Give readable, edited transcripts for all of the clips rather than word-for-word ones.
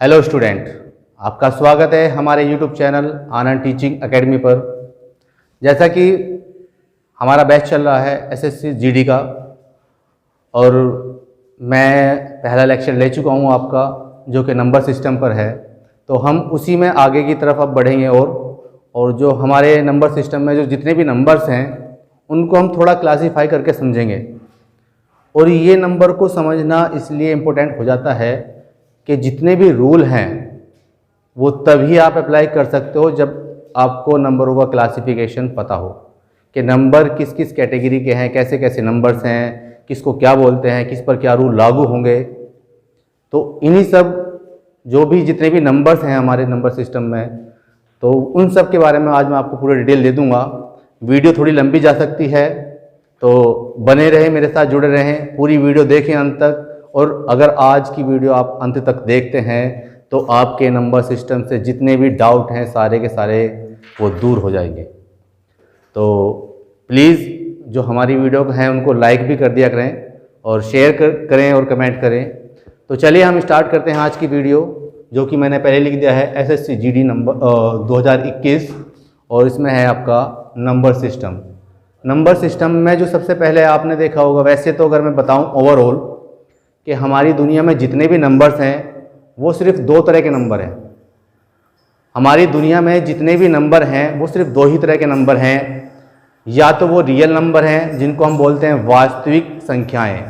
Hello student, आपका स्वागत है हमारे यूट्यूब चैनल आनंद टीचिंग एकेडमी पर। जैसा कि हमारा बैच चल रहा है एसएससी जीडी का और मैं पहला लेक्चर ले चुका हूं आपका, जो कि नंबर सिस्टम पर है। तो हम उसी में आगे की तरफ अब बढ़ेंगे और जो हमारे नंबर सिस्टम में जो जितने भी नंबर्स हैं उनको हम थोड़ा क्लासीफाई करके समझेंगे। और ये नंबर को समझना इसलिए इम्पोर्टेंट हो जाता है कि जितने भी रूल हैं वो तभी आप अप्लाई कर सकते हो जब आपको नंबरों का क्लासिफिकेशन पता हो कि नंबर किस किस कैटेगरी के हैं, कैसे कैसे नंबर्स हैं, किसको क्या बोलते हैं, किस पर क्या रूल लागू होंगे। तो इन्हीं सब जो भी जितने भी नंबर्स हैं हमारे नंबर सिस्टम में, तो उन सब के बारे में आज मैं आपको पूरा डिटेल दे दूँगा। वीडियो थोड़ी लंबी जा सकती है, तो बने रहें, मेरे साथ जुड़े रहें, पूरी वीडियो देखें अंत तक। और अगर आज की वीडियो आप अंत तक देखते हैं तो आपके नंबर सिस्टम से जितने भी डाउट हैं सारे के सारे वो दूर हो जाएंगे। तो प्लीज़ जो हमारी वीडियो हैं उनको लाइक भी कर दिया करें और शेयर करें और कमेंट करें। तो चलिए हम स्टार्ट करते हैं आज की वीडियो, जो कि मैंने पहले लिख दिया है एसएससी जीडी नंबर 2021, और इसमें है आपका नंबर सिस्टम। नंबर सिस्टम में जो सबसे पहले आपने देखा होगा, वैसे तो अगर मैं बताऊं ओवरऑल कि हमारी दुनिया में जितने भी नंबर्स हैं वो सिर्फ दो तरह के नंबर हैं। हमारी दुनिया में जितने भी नंबर हैं वो सिर्फ दो ही तरह के नंबर हैं। या तो वो रियल नंबर हैं जिनको हम बोलते हैं वास्तविक संख्याएं।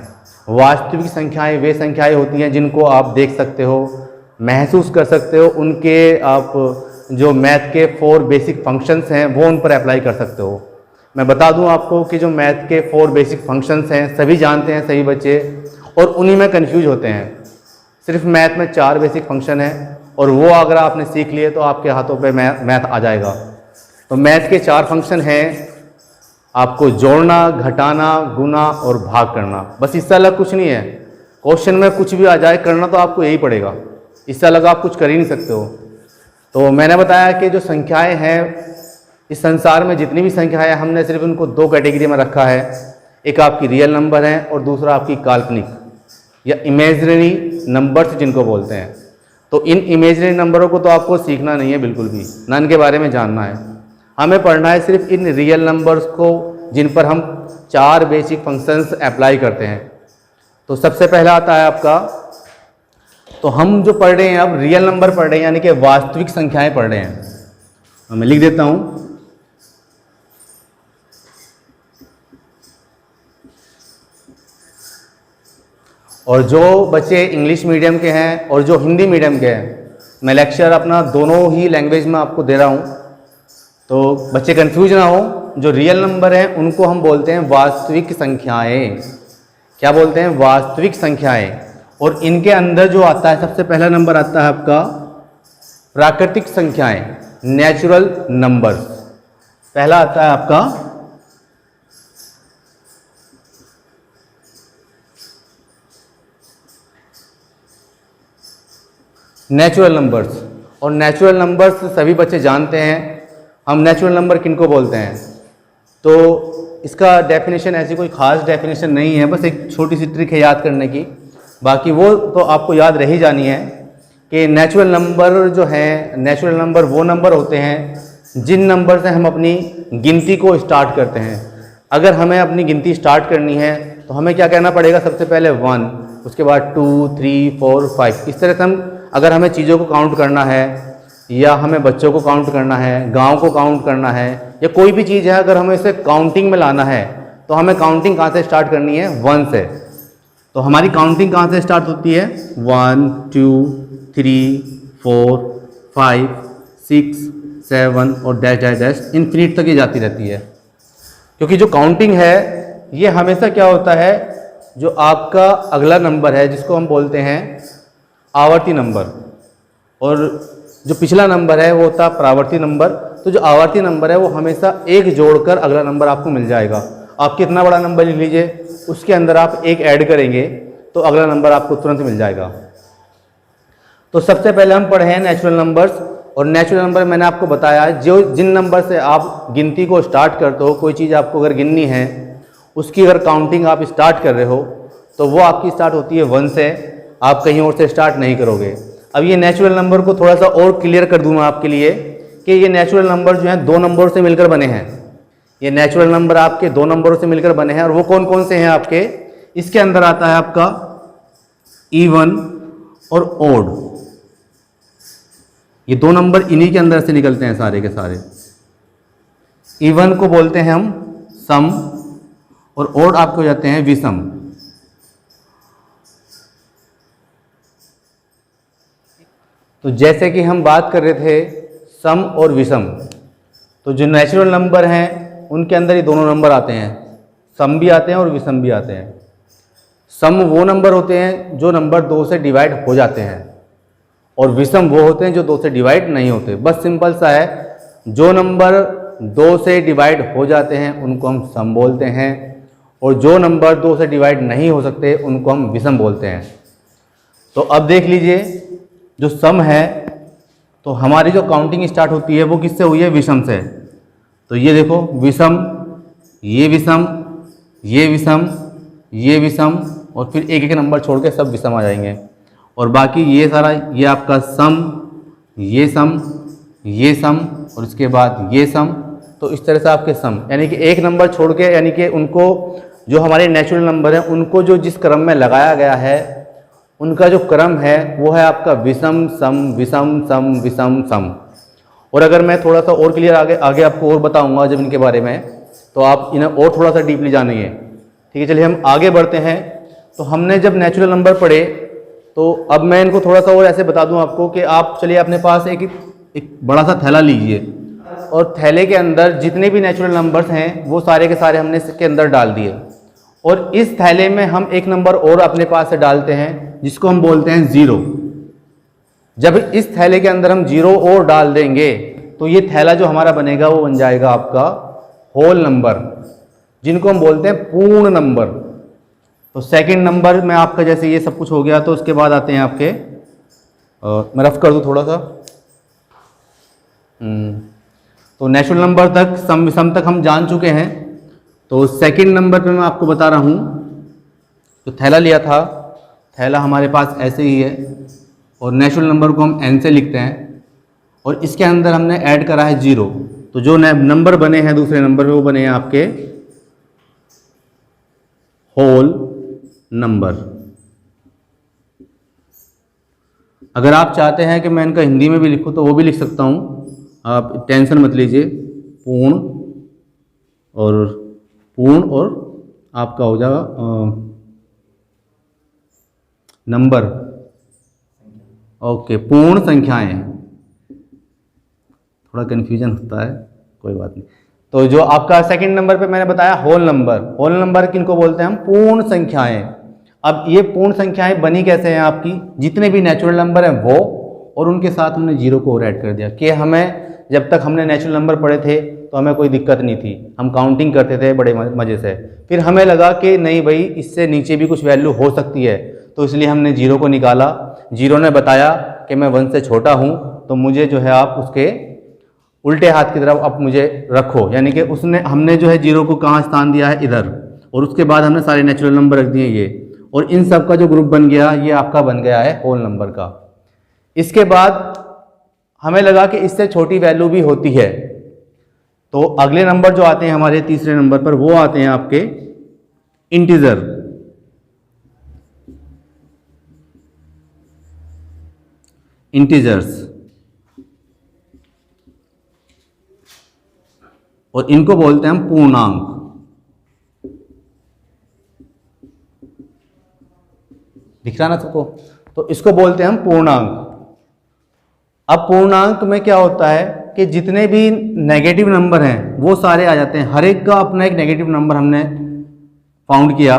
वास्तविक संख्याएं वे संख्याएं होती हैं जिनको आप देख सकते हो, महसूस कर सकते हो, उनके आप जो मैथ के 4 बेसिक फंक्शंस हैं वो उन पर अप्लाई कर सकते हो। मैं बता दूं आपको कि जो मैथ के 4 बेसिक फंक्शंस हैं सभी जानते हैं सभी बच्चे, और उन्हीं में कंफ्यूज होते हैं। सिर्फ मैथ में 4 बेसिक फंक्शन हैं और वो अगर आपने सीख लिए तो आपके हाथों पे मैथ आ जाएगा। तो मैथ के 4 फंक्शन हैं, आपको जोड़ना, घटाना, गुना और भाग करना। बस इससे अलग कुछ नहीं है। क्वेश्चन में कुछ भी आ जाए, करना तो आपको यही पड़ेगा, इससे अलग आप कुछ कर ही नहीं सकते हो। तो मैंने बताया कि जो संख्याएँ हैं इस संसार में, जितनी भी संख्याएँ, हमने सिर्फ उनको 2 कैटेगरी में रखा है। एक आपकी रियल नंबर है और दूसरा आपकी काल्पनिक या इमेजिनरी नंबर्स जिनको बोलते हैं। तो इन इमेजिनरी नंबरों को तो आपको सीखना नहीं है बिल्कुल भी, ना इनके बारे में जानना है। हमें पढ़ना है सिर्फ इन रियल नंबर्स को जिन पर हम 4 बेसिक फंक्शंस अप्लाई करते हैं। तो सबसे पहला आता है आपका, तो हम जो पढ़ रहे हैं अब रियल नंबर पढ़ रहे हैं, यानी कि वास्तविक संख्याएं पढ़ रहे हैं। मैं लिख देता हूँ, और जो बच्चे इंग्लिश मीडियम के हैं और जो हिंदी मीडियम के हैं, मैं लेक्चर अपना दोनों ही लैंग्वेज में आपको दे रहा हूँ, तो बच्चे कंफ्यूज ना हो। जो रियल नंबर हैं उनको हम बोलते हैं वास्तविक संख्याएं। क्या बोलते हैं? वास्तविक संख्याएं। और इनके अंदर जो आता है, सबसे पहला नंबर आता है आपका प्राकृतिक संख्याएं, नेचुरल नंबर। पहला आता है आपका नेचुरल नंबर्स। और नेचुरल नंबर्स सभी बच्चे जानते हैं। हम नेचुरल नंबर किनको बोलते हैं? तो इसका डेफिनेशन ऐसी कोई ख़ास डेफिनेशन नहीं है, बस एक छोटी सी ट्रिक है याद करने की। बाकी वो तो आपको याद रही जानी है कि नेचुरल नंबर जो हैं, नेचुरल नंबर वो नंबर होते हैं जिन नंबर से हम अपनी गिनती को स्टार्ट करते हैं। अगर हमें अपनी गिनती स्टार्ट करनी है तो हमें क्या कहना पड़ेगा? सबसे पहले 1, उसके बाद 2, 3, 4, 5। इस तरह से हम, अगर हमें चीज़ों को काउंट करना है या हमें बच्चों को काउंट करना है, गांव को काउंट करना है, या कोई भी चीज़ है, अगर हमें इसे काउंटिंग में लाना है तो हमें काउंटिंग कहाँ से स्टार्ट करनी है? 1 से। तो हमारी काउंटिंग कहाँ से स्टार्ट होती है? 1, 2, 3, 4, 5, 6, 7 और डैश डैश डैश इन्फिनिट तक ये जाती रहती है। क्योंकि जो काउंटिंग है ये हमेशा क्या होता है, जो आपका अगला नंबर है जिसको हम बोलते हैं आवर्ती नंबर, और जो पिछला नंबर है वो होता है प्रावर्ती नंबर। तो जो आवर्ती नंबर है वो हमेशा एक जोड़कर अगला नंबर आपको मिल जाएगा। आप कितना बड़ा नंबर लिख लीजिए, उसके अंदर आप एक ऐड करेंगे तो अगला नंबर आपको तुरंत मिल जाएगा। तो सबसे पहले हम पढ़े हैं नेचुरल नंबर्स। और नेचुरल नंबर मैंने आपको बताया, जो जिन नंबर से आप गिनती को स्टार्ट करते हो, कोई चीज़ आपको अगर गिननी है, उसकी अगर काउंटिंग आप स्टार्ट कर रहे हो तो वो आपकी स्टार्ट होती है 1 से। आप कहीं और से स्टार्ट नहीं करोगे। अब ये नेचुरल नंबर को थोड़ा सा और क्लियर कर दूँ मैं आपके लिए कि ये नेचुरल नंबर जो हैं 2 नंबरों से मिलकर बने हैं। ये नेचुरल नंबर आपके 2 नंबरों से मिलकर बने हैं, और वो कौन कौन से हैं आपके, इसके अंदर आता है आपका इवन और ओड। ये 2 नंबर इन्हीं के अंदर से निकलते हैं सारे के सारे। इवन को बोलते हैं हम सम, और ओड आपके हो जाते हैं विषम। तो जैसे कि हम बात कर रहे थे सम और विषम, तो जो नेचुरल नंबर हैं उनके अंदर ये दोनों नंबर आते हैं, सम भी आते हैं और विषम भी आते हैं। सम वो नंबर होते हैं जो नंबर 2 से डिवाइड हो जाते हैं, और विषम वो होते हैं जो 2 से डिवाइड नहीं होते। बस सिंपल सा है, जो नंबर 2 से डिवाइड हो जाते हैं उनको हम सम बोलते हैं, और जो नंबर 2 से डिवाइड नहीं हो सकते उनको हम विषम बोलते हैं। तो अब देख लीजिए, जो सम है तो हमारी जो काउंटिंग स्टार्ट होती है वो किससे हुई है, विषम से। तो ये देखो विषम, ये विषम, ये विषम, ये विषम, और फिर एक एक नंबर छोड़ के सब विषम आ जाएंगे, और बाकी ये सारा ये आपका सम, ये सम, ये सम, और इसके बाद ये सम। तो इस तरह से आपके सम, यानी कि एक नंबर छोड़ के, यानी कि उनको जो हमारे नेचुरल नंबर हैं उनको जो जिस क्रम में लगाया गया है उनका जो क्रम है वो है आपका विषम सम विषम सम विषम सम। और अगर मैं थोड़ा सा और क्लियर आगे आपको और बताऊंगा जब इनके बारे में, तो आप इन्हें और थोड़ा सा डीपली जानेंगे। ठीक है, चलिए हम आगे बढ़ते हैं। तो हमने जब नेचुरल नंबर पढ़े, तो अब मैं इनको थोड़ा सा और ऐसे बता दूं आपको कि आप चलिए अपने पास एक बड़ा सा थैला लीजिए, और थैले के अंदर जितने भी नेचुरल नंबर्स हैं वो सारे के सारे हमने इसके अंदर डाल दिए, और इस थैले में हम एक नंबर और अपने पास से डालते हैं जिसको हम बोलते हैं 0। जब इस थैले के अंदर हम 0 और डाल देंगे तो ये थैला जो हमारा बनेगा वो बन जाएगा आपका होल नंबर, जिनको हम बोलते हैं पूर्ण नंबर। तो सेकंड नंबर में आपका जैसे ये सब कुछ हो गया, तो उसके बाद आते हैं आपके मैं रफ कर दूं थोड़ा सा। तो नेचुरल नंबर तक, सम तक हम जान चुके हैं। तो सेकंड नंबर पे मैं आपको बता रहा हूँ, जो थैला लिया था, थैला हमारे पास ऐसे ही है, और नेचुरल नंबर को हम n से लिखते हैं, और इसके अंदर हमने ऐड करा है 0। तो जो नंबर बने हैं दूसरे नंबर पे वो बने हैं आपके होल नंबर। अगर आप चाहते हैं कि मैं इनका हिंदी में भी लिखूं तो वो भी लिख सकता हूं, आप टेंशन मत लीजिए। पूर्ण और आपका हो जाएगा नंबर, ओके, पूर्ण संख्याएं। थोड़ा कन्फ्यूजन होता है, कोई बात नहीं। तो जो आपका सेकंड नंबर पे मैंने बताया होल नंबर, होल नंबर किनको बोलते हैं हम, पूर्ण संख्याएं। अब ये पूर्ण संख्याएं बनी कैसे हैं आपकी, जितने भी नेचुरल नंबर हैं वो, और उनके साथ हमने 0 को और ऐड कर दिया। कि हमें जब तक हमने नेचुरल नंबर पढ़े थे तो हमें कोई दिक्कत नहीं थी, हम काउंटिंग करते थे बड़े मज़े से। फिर हमें लगा कि नहीं भाई, इससे नीचे भी कुछ वैल्यू हो सकती है, तो इसलिए हमने 0 को निकाला। 0 ने बताया कि मैं 1 से छोटा हूँ, तो मुझे जो है आप उसके उल्टे हाथ की तरफ आप मुझे रखो, यानी कि हमने जो है 0 को कहाँ स्थान दिया है, इधर, और उसके बाद हमने सारे नेचुरल नंबर रख दिए ये, और इन सब का जो ग्रुप बन गया ये आपका बन गया है होल नंबर का। इसके बाद हमें लगा कि इससे छोटी वैल्यू भी होती है, तो अगले नंबर जो आते हैं हमारे तीसरे नंबर पर, वो आते हैं आपके इंटीजर। इंटीजर्स, और इनको बोलते हैं हम पूर्णांक। दिख रहा ना सबको, तो इसको बोलते हैं हम पूर्णांक। अब पूर्णांक में क्या होता है कि जितने भी नेगेटिव नंबर हैं वो सारे आ जाते हैं, हर एक का अपना एक नेगेटिव नंबर हमने फाउंड किया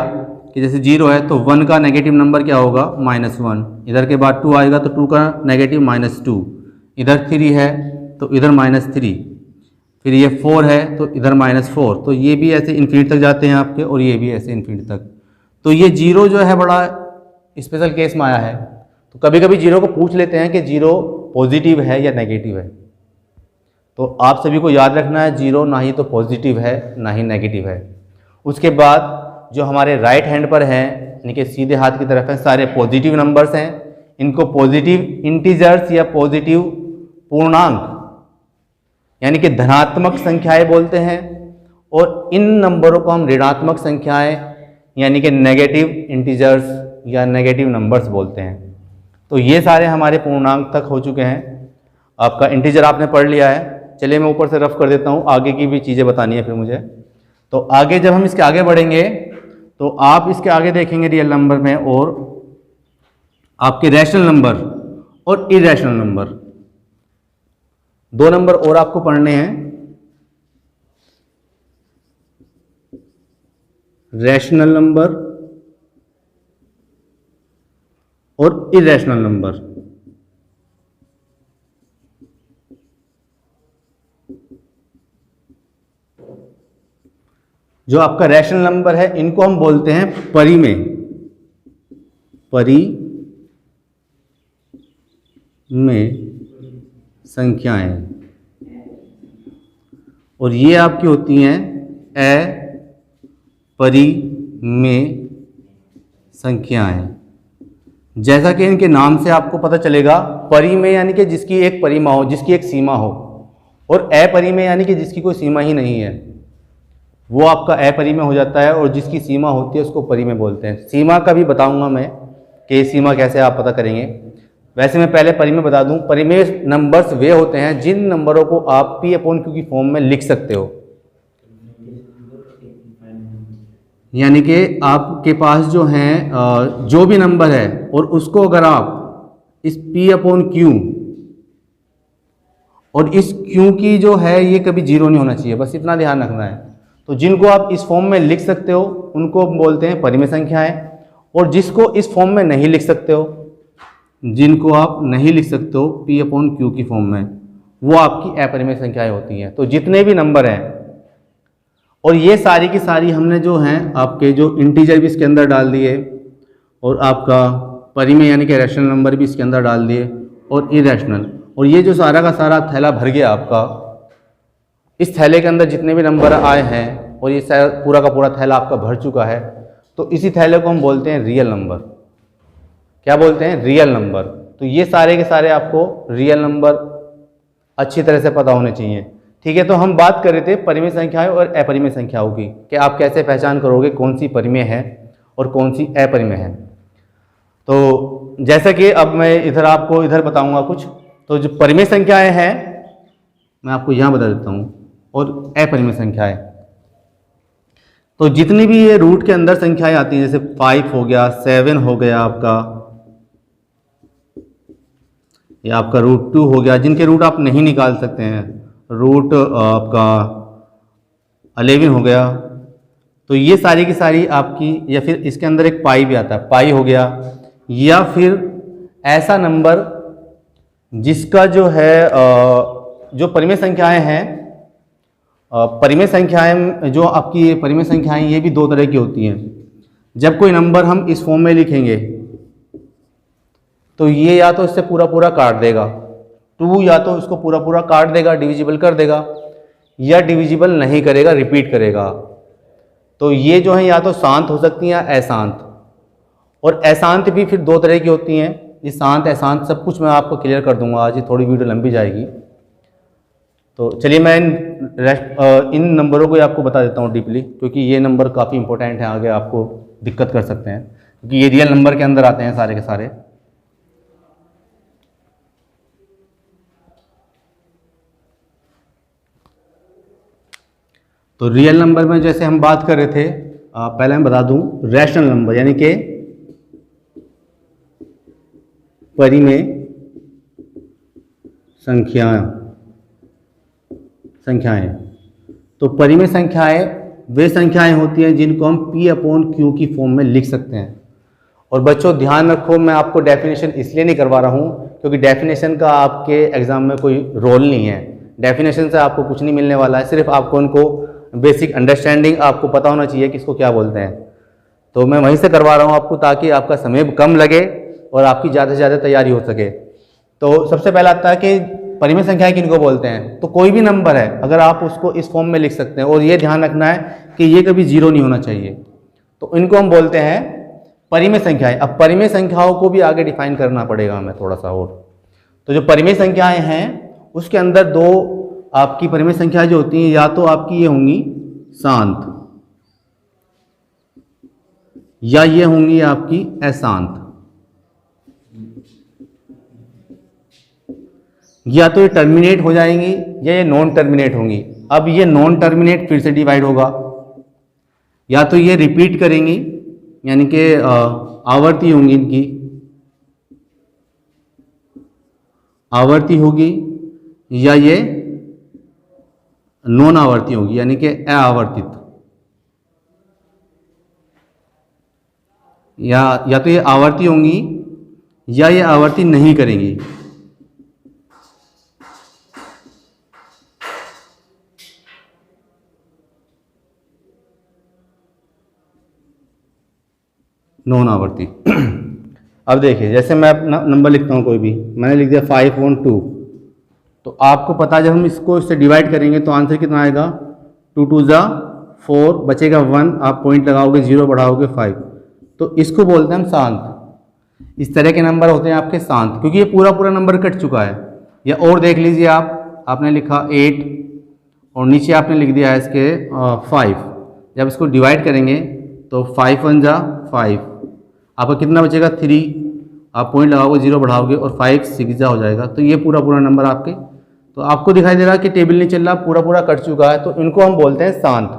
कि जैसे 0 है तो 1 का नेगेटिव नंबर क्या होगा, -1, इधर के बाद 2 आएगा तो 2 का नेगेटिव -2, इधर 3 है तो इधर -3, फिर ये 4 है तो इधर -4, तो ये भी ऐसे इन्फिनिटी तक जाते हैं आपके, और ये भी ऐसे इन्फिनिटी तक। तो ये 0 जो है बड़ा स्पेशल केस में आया है। तो कभी कभी 0 को पूछ लेते हैं कि 0 पॉजिटिव है या नेगेटिव है। तो आप सभी को याद रखना है, 0 ना ही तो पॉजिटिव है ना ही नेगेटिव है। उसके बाद जो हमारे राइट हैंड पर हैं, यानी कि सीधे हाथ की तरफ है, सारे पॉजिटिव नंबर्स हैं। इनको पॉजिटिव इंटीजर्स या पॉजिटिव पूर्णांक यानी कि धनात्मक संख्याएं बोलते हैं, और इन नंबरों को हम ऋणात्मक संख्याएं यानी कि नेगेटिव इंटीजर्स या नेगेटिव नंबर्स बोलते हैं। तो ये सारे हमारे पूर्णांक तक हो चुके हैं। आपका इंटीजर आपने पढ़ लिया है। चलिए मैं ऊपर से रफ कर देता हूँ, आगे की भी चीज़ें बतानी है फिर मुझे। तो आगे जब हम इसके आगे बढ़ेंगे तो आप इसके आगे देखेंगे रियल नंबर में और आपके रैशनल नंबर और इरेशनल नंबर, दो नंबर और आपको पढ़ने हैं, रैशनल नंबर और इरेशनल नंबर। जो आपका रैशनल नंबर है इनको हम बोलते हैं परिमेय संख्याएं, और ये आपकी होती हैं अपरिमेय संख्याएं। जैसा कि इनके नाम से आपको पता चलेगा, परिमेय यानी कि जिसकी एक परिमा हो, जिसकी एक सीमा हो, और अपरिमेय यानी कि जिसकी कोई सीमा ही नहीं है, वो आपका अपरिमेय हो जाता है, और जिसकी सीमा होती है उसको परिमेय बोलते हैं। सीमा का भी बताऊंगा मैं कि सीमा कैसे आप पता करेंगे। वैसे मैं पहले परिमेय बता दूं, परिमेय नंबर्स वे होते हैं जिन नंबरों को आप P/Q की फॉर्म में लिख सकते हो। यानी कि आपके पास जो हैं जो भी नंबर है और उसको अगर आप इस P/Q और इस Q की जो है ये कभी जीरो नहीं होना चाहिए, बस इतना ध्यान रखना है। तो जिनको आप इस फॉर्म में लिख सकते हो उनको बोलते हैं परिमेय संख्याएं, और जिसको इस फॉर्म में नहीं लिख सकते हो, जिनको आप नहीं लिख सकते हो P/Q की फॉर्म में, वो आपकी अपरिमेय संख्याएं होती हैं। तो जितने भी नंबर हैं, और ये सारी की सारी हमने जो हैं आपके जो इंटीजर भी इसके अंदर डाल दिए, और आपका परिमेय यानी कि रैशनल नंबर भी इसके अंदर डाल दिए, और इरेशनल, और ये जो सारा का सारा थैला भर गया आपका। इस थैले के अंदर जितने भी नंबर आए हैं और ये पूरा का पूरा थैला आपका भर चुका है, तो इसी थैले को हम बोलते हैं रियल नंबर। क्या बोलते हैं? Real number. तो ये सारे के सारे आपको रियल नंबर अच्छी तरह से पता होने चाहिए। ठीक है, तो हम बात कर रहे थे परिमेय संख्याएं और अपरिमेय संख्याओं की, कि आप कैसे पहचान करोगे कौन सी परिमेय है और कौन सी अपरिमेय है। तो जैसा कि अब मैं इधर आपको इधर बताऊंगा कुछ, तो जो परिमेय संख्याएं हैं मैं आपको यहाँ बता देता हूँ, और अपरिमेय संख्याएं, तो जितनी भी ये रूट के अंदर संख्याएं आती हैं, जैसे 5 हो गया, 7 हो गया आपका, या आपका √2 हो गया, जिनके रूट आप नहीं निकाल सकते हैं, रूट आपका 11 हो गया, तो ये सारी की सारी आपकी, या फिर इसके अंदर एक पाई भी आता है, पाई हो गया, या फिर ऐसा नंबर जिसका जो है जो परिमेय संख्याएं हैं, परिमेय संख्याएं जो आपकी परिमेय संख्याएं ये भी दो तरह की होती हैं। जब कोई नंबर हम इस फॉर्म में लिखेंगे तो ये या तो इससे पूरा पूरा काट देगा, 2 या तो इसको पूरा पूरा काट देगा, डिविजिबल कर देगा, या डिविजिबल नहीं करेगा, रिपीट करेगा। तो ये जो है या तो शांत हो सकती हैं या अशांत, और अशांत भी फिर दो तरह की होती हैं। ये शांत अशांत सब कुछ मैं आपको क्लियर कर दूंगा, आज ये थोड़ी वीडियो लंबी जाएगी। तो चलिए मैं इन नंबरों को आपको बता देता हूँ डीपली, क्योंकि ये नंबर काफ़ी इंपॉर्टेंट है, आगे आपको दिक्कत कर सकते हैं, क्योंकि ये रियल नंबर के अंदर आते हैं सारे के सारे। तो रियल नंबर में जैसे हम बात कर रहे थे, पहले मैं बता दूं, रैशनल नंबर यानी कि परिमेय संख्याएं। तो परिमेय संख्याएं वे संख्याएं होती हैं जिनको हम P/Q की फॉर्म में लिख सकते हैं। और बच्चों ध्यान रखो, मैं आपको डेफिनेशन इसलिए नहीं करवा रहा हूँ क्योंकि डेफिनेशन का आपके एग्जाम में कोई रोल नहीं है। डेफिनेशन से आपको कुछ नहीं मिलने वाला है, सिर्फ आपको उनको बेसिक अंडरस्टैंडिंग आपको पता होना चाहिए कि इसको क्या बोलते हैं। तो मैं वहीं से करवा रहा हूँ आपको, ताकि आपका समय कम लगे और आपकी ज़्यादा से ज़्यादा तैयारी हो सके। तो सबसे पहला आता है कि परिमेय संख्याएं किनको बोलते हैं। तो कोई भी नंबर है अगर आप उसको इस फॉर्म में लिख सकते हैं, और ये ध्यान रखना है कि ये कभी जीरो नहीं होना चाहिए, तो इनको हम बोलते हैं परिमेय संख्याएं, अब परिमेय संख्याओं को भी आगे डिफाइन करना पड़ेगा हमें थोड़ा सा और। तो जो परिमेय संख्याएं हैं उसके अंदर दो आपकी परिमेय संख्याएं जो होती हैं, या तो आपकी ये होंगी शांत या ये होंगी आपकी अशांत, या तो ये टर्मिनेट हो जाएंगी या ये नॉन टर्मिनेट होंगी। अब ये नॉन टर्मिनेट फिर से डिवाइड होगा, या तो ये रिपीट करेंगी यानी कि आवर्ती होंगी, इनकी आवर्ती होगी, या ये नॉन आवर्ती होगी यानी कि अआवर्तित, या तो ये आवर्ती होंगी या ये आवर्ती नहीं करेंगी। नॉन आवर्ती। अब देखिए जैसे मैं अपना नंबर लिखता हूँ कोई भी, मैंने लिख दिया 5/2, तो आपको पता है जब हम इसको इससे डिवाइड करेंगे तो आंसर कितना आएगा, 2 2 जा 4, बचेगा 1, आप पॉइंट लगाओगे 0 बढ़ाओगे 5, तो इसको बोलते हैं हम शांत। इस तरह के नंबर होते हैं आपके शांत, क्योंकि ये पूरा पूरा नंबर कट चुका है। या और देख लीजिए आपने लिखा 8 और नीचे आपने लिख दिया है इसके 5, जब इसको डिवाइड करेंगे तो 5 1 जा 5, आपका कितना बचेगा 3, आप पॉइंट लगाओगे 0 बढ़ाओगे और 5 6 जा हो जाएगा। तो ये पूरा पूरा नंबर आपके, तो आपको दिखाई दे रहा है कि टेबल नहीं चल रहा, पूरा पूरा कट चुका है, तो इनको हम बोलते हैं शांत।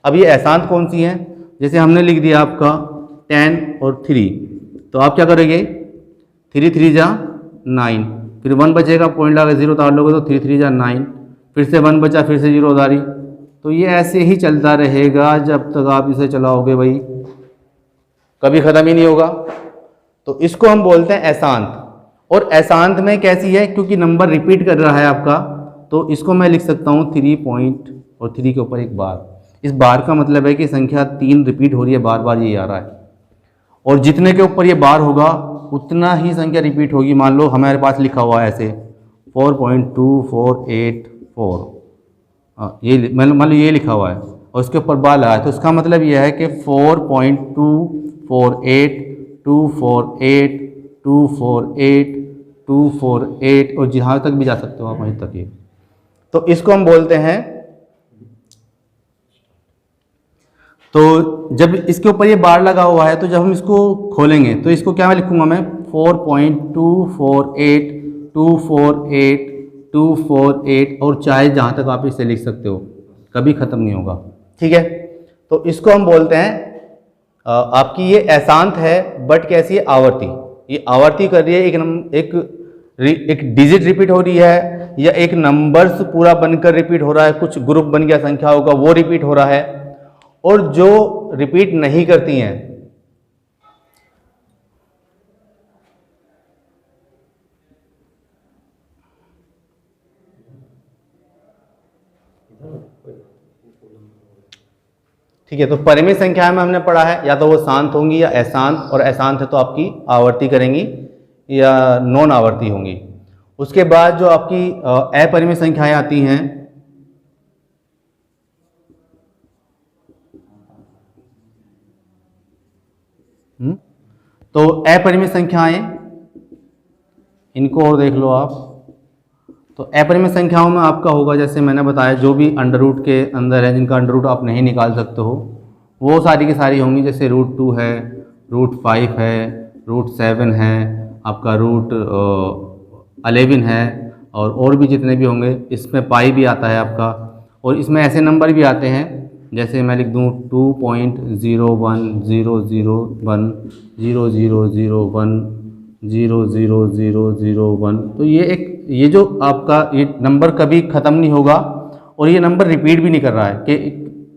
अब ये अशांत कौन सी है, जैसे हमने लिख दिया आपका 10 और 3, तो आप क्या करोगे 3 3 जा 9, फिर 1 बचेगा, पॉइंट लगा 0 उतार लोगे तो 3 3 जा 9, फिर से 1 बचा, फिर से 0 उतारी। तो ये ऐसे ही चलता रहेगा जब तक आप इसे चलाओगे भाई, कभी ख़त्म ही नहीं होगा। तो इसको हम बोलते हैं अशांत। और अशांत में कैसी है, क्योंकि नंबर रिपीट कर रहा है आपका, तो इसको मैं लिख सकता हूँ 3 पॉइंट और 3 के ऊपर एक बार। इस बार का मतलब है कि संख्या 3 रिपीट हो रही है, बार बार ये आ रहा है, और जितने के ऊपर ये बार होगा उतना ही संख्या रिपीट होगी। मान लो हमारे पास लिखा हुआ है ऐसे 4.2484, ये मान लो ये लिखा हुआ है और उसके ऊपर बार लगा है, तो इसका मतलब यह है कि 4.248 और जहाँ तक भी जा सकते हो आप वहीं तक ये। तो इसको हम बोलते हैं, तो जब इसके ऊपर ये बार लगा हुआ है तो जब हम इसको खोलेंगे तो इसको क्या मैं लिखूंगा, मैं 4.248248 और चाहे जहाँ तक आप इसे लिख सकते हो, कभी ख़त्म नहीं होगा। ठीक है, तो इसको हम बोलते हैं आपकी ये अशांत है, बट कैसी है, आवर्ती। ये आवर्ती कर रही है, एक डिजिट रिपीट हो रही है, या एक नंबर्स पूरा बनकर रिपीट हो रहा है, कुछ ग्रुप बन गया संख्याओं का वो रिपीट हो रहा है। और जो रिपीट नहीं करती हैं, ठीक है, तो परिमेय संख्या में हमने पढ़ा है या तो वो शांत होंगी या अशांत, और अशांत है तो आपकी आवर्ती करेंगी या नॉन आवर्ती होंगी। उसके बाद जो आपकी अपरिमेय संख्याएं आती हैं, तो अपरिमेय संख्याएं, इनको और देख लो आप। तो अपरिमेय संख्याओं में आपका होगा, जैसे मैंने बताया, जो भी अंडर रूट के अंदर है, जिनका अंडर रूट आप नहीं निकाल सकते हो, वो सारी की सारी होंगी। जैसे √2 है, √5 है, √7 है, आपका √11 है, और भी जितने भी होंगे। इसमें पाई भी आता है आपका, और इसमें ऐसे नंबर भी आते हैं, जैसे मैं लिख दूँ 2.01001 000100001। तो ये जो आपका ये नंबर कभी ख़त्म नहीं होगा, और ये नंबर रिपीट भी नहीं कर रहा है कि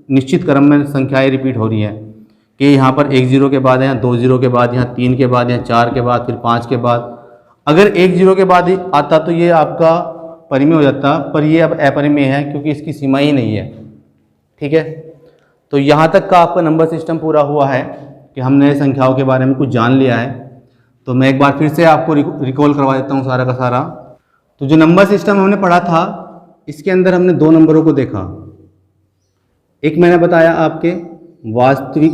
निश्चित क्रम में संख्याएं रिपीट हो रही हैं, कि यहाँ पर 1 0 के बाद है, यहाँ 2 0 के बाद, यहाँ 3 के बाद, यहाँ 4 के बाद, फिर 5 के बाद। अगर 1 0 के बाद आता तो ये आपका परिमेय हो जाता, पर ये अब अपरिमेय है क्योंकि इसकी सीमा ही नहीं है। ठीक है, तो यहाँ तक का आपका नंबर सिस्टम पूरा हुआ है कि हमने संख्याओं के बारे में कुछ जान लिया है। तो मैं एक बार फिर से आपको रिकॉल करवा देता हूँ सारा का सारा। तो जो नंबर सिस्टम हमने पढ़ा था, इसके अंदर हमने 2 नंबरों को देखा। एक मैंने बताया आपके वास्तविक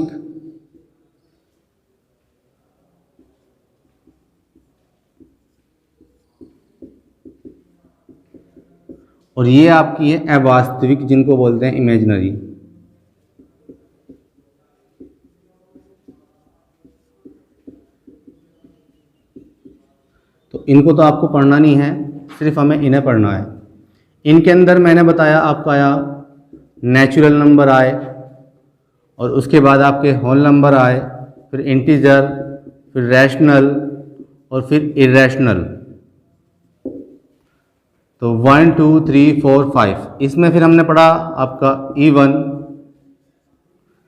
और ये आपकी है अवास्तविक, जिनको बोलते हैं इमेजिनरी। तो इनको तो आपको पढ़ना नहीं है, सिर्फ हमें इन्हें पढ़ना है। इनके अंदर मैंने बताया आपका आया नेचुरल नंबर आए, और उसके बाद आपके होल नंबर आए, फिर इंटीजर, फिर रैशनल और फिर इरेशनल। तो 1 2 3 4 5, इसमें फिर हमने पढ़ा आपका इवन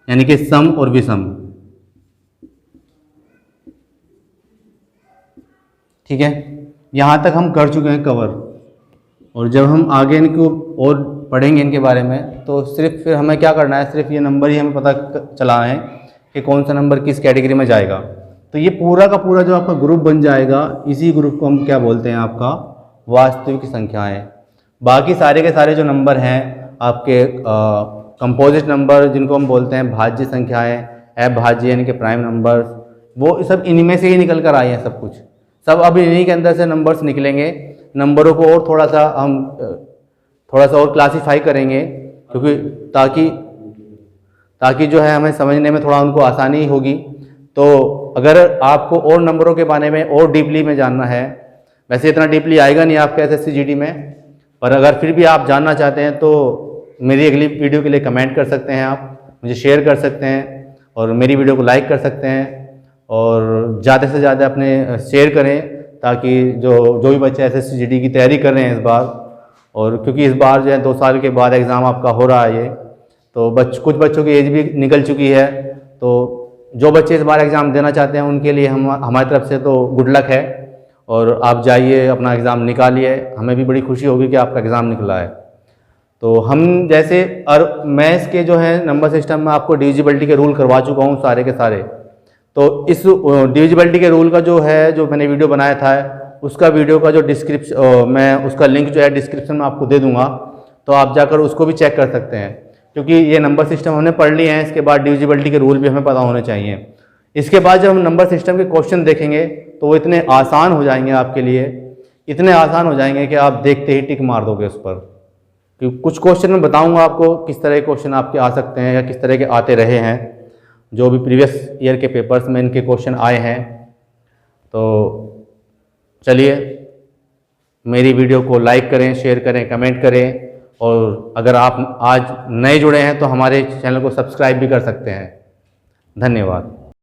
यानी कि सम और विषम। ठीक है, यहाँ तक हम कर चुके हैं कवर। और जब हम आगे इनको और पढ़ेंगे इनके बारे में, तो सिर्फ फिर हमें क्या करना है, सिर्फ ये नंबर ही हमें पता चला है कि कौन सा नंबर किस कैटेगरी में जाएगा। तो ये पूरा का पूरा जो आपका ग्रुप बन जाएगा, इसी ग्रुप को हम क्या बोलते हैं, आपका वास्तविक संख्याएं। बाकी सारे के सारे जो नंबर हैं आपके कंपोजिट नंबर, जिनको हम बोलते हैं भाज्य संख्याएं, अभाज्य यानी कि प्राइम नंबर्स, वो सब इनमें से ही निकल कर आए हैं। सब कुछ सब अब इन्हीं के अंदर से नंबर्स निकलेंगे। नंबरों को और थोड़ा सा और क्लासीफाई करेंगे, क्योंकि ताकि जो है हमें समझने में थोड़ा उनको आसानी होगी। तो अगर आपको और नंबरों के बारे में और डीपली में जानना है, वैसे इतना डीपली आएगा नहीं आपके एसएससी जीडी में, पर अगर फिर भी आप जानना चाहते हैं तो मेरी अगली वीडियो के लिए कमेंट कर सकते हैं, आप मुझे शेयर कर सकते हैं और मेरी वीडियो को लाइक कर सकते हैं, और ज़्यादा से ज़्यादा अपने शेयर करें, ताकि जो भी बच्चे एसएससी जीडी की तैयारी कर रहे हैं इस बार, और क्योंकि इस बार जो है 2 साल के बाद एग्ज़ाम आपका हो रहा है ये, तो कुछ बच्चों की एज भी निकल चुकी है। तो जो बच्चे इस बार एग्ज़ाम देना चाहते हैं उनके लिए हमारी तरफ से तो गुड लक है, और आप जाइए अपना एग्ज़ाम निकालिए। हमें भी बड़ी खुशी होगी कि आपका एग्ज़ाम निकला है। तो हम जैसे मैथ्स के जो है नंबर सिस्टम में आपको डिविजिबिलिटी के रूल करवा चुका हूँ सारे के सारे। तो इस डिविजिबिलिटी के रूल का जो है, जो मैंने वीडियो बनाया था, उसका वीडियो का जो मैं उसका लिंक जो है डिस्क्रिप्शन में आपको दे दूंगा, तो आप जाकर उसको भी चेक कर सकते हैं। क्योंकि ये नंबर सिस्टम हमने पढ़ लिए हैं, इसके बाद डिविजिबिलिटी के रूल भी हमें पता होने चाहिए। इसके बाद जब हम नंबर सिस्टम के क्वेश्चन देखेंगे तो वो इतने आसान हो जाएंगे आपके लिए, इतने आसान हो जाएंगे कि आप देखते ही टिक मार दोगे उस पर। क्योंकि कुछ क्वेश्चन मैं बताऊंगा आपको किस तरह के क्वेश्चन आपके आ सकते हैं या किस तरह के आते रहे हैं, जो भी प्रीवियस ईयर के पेपर्स में इनके क्वेश्चन आए हैं। तो चलिए, मेरी वीडियो को लाइक करें, शेयर करें, कमेंट करें, और अगर आप आज नए जुड़े हैं तो हमारे चैनल को सब्सक्राइब भी कर सकते हैं। धन्यवाद।